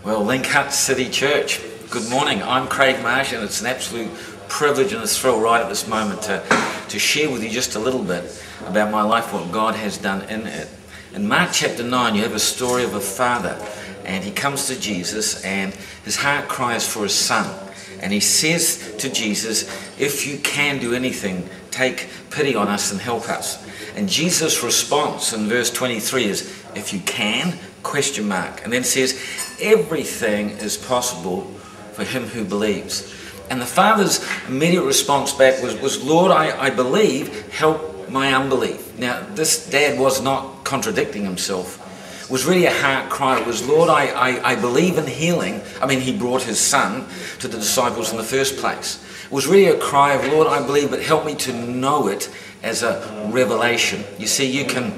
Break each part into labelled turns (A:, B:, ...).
A: Well, Link Hut City Church, good morning. I'm Craig Marsh, and it's an absolute privilege and a thrill right at this moment to share with you just a little bit about my life, what God has done in it. In Mark chapter 9, you have a story of a father, and he comes to Jesus, and his heart cries for his son. And he says to Jesus, if you can do anything, take pity on us and help us. And Jesus' response in verse 23 is, if you can, ? And then says, everything is possible for him who believes. And the father's immediate response back was Lord, I believe, help my unbelief. Now, this dad was not contradicting himself. It was really a heart cry. It was, Lord, I believe in healing. I mean, he brought his son to the disciples in the first place. It was really a cry of, Lord, I believe, but help me to know it as a revelation. You see, you can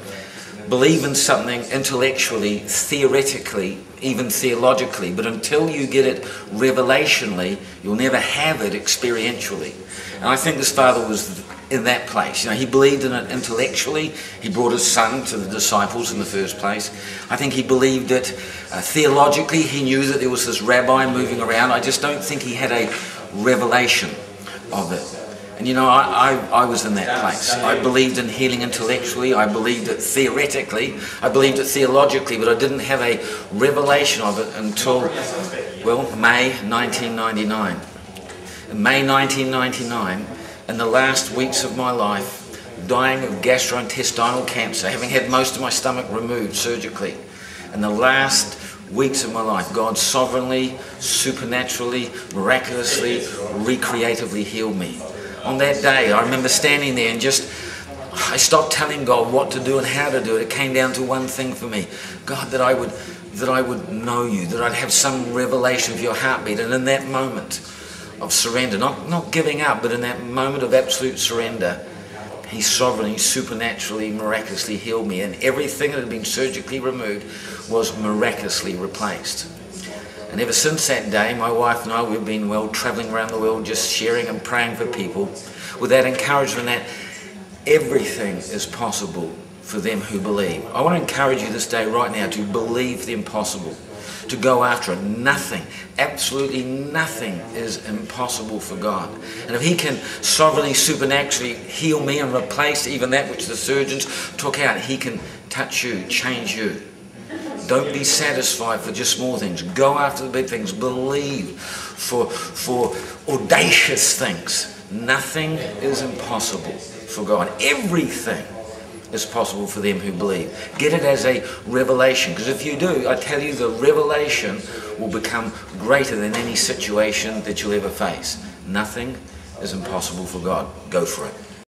A: believe in something intellectually, theoretically, even theologically, but until you get it revelationally, you'll never have it experientially. And I think this father was in that place. You know, he believed in it intellectually. He brought his son to the disciples in the first place. I think he believed it theologically. He knew that there was this rabbi moving around. I just don't think he had a revelation of it. And you know, I was in that place. I believed in healing intellectually, I believed it theoretically, I believed it theologically, but I didn't have a revelation of it until, well, May 1999. In May 1999, in the last weeks of my life, dying of gastrointestinal cancer, having had most of my stomach removed surgically, in the last weeks of my life, God sovereignly, supernaturally, miraculously, recreatively healed me. On that day, I remember standing there and I stopped telling God what to do and how to do it. It came down to one thing for me. God, that I would know you, that I'd have some revelation of your heartbeat. And in that moment of surrender, not giving up, but in that moment of absolute surrender, he sovereignly, supernaturally, miraculously healed me. And everything that had been surgically removed was miraculously replaced. And ever since that day, my wife and I, we've been traveling around the world, just sharing and praying for people with that encouragement that everything is possible for them who believe. I want to encourage you this day right now to believe the impossible, to go after it. Nothing, absolutely nothing is impossible for God. And if he can sovereignly, supernaturally heal me and replace even that which the surgeons took out, he can touch you, change you. Don't be satisfied for just small things. Go after the big things. Believe for audacious things. Nothing is impossible for God. Everything is possible for them who believe. Get it as a revelation, because if you do, I tell you, the revelation will become greater than any situation that you'll ever face. Nothing is impossible for God. Go for it.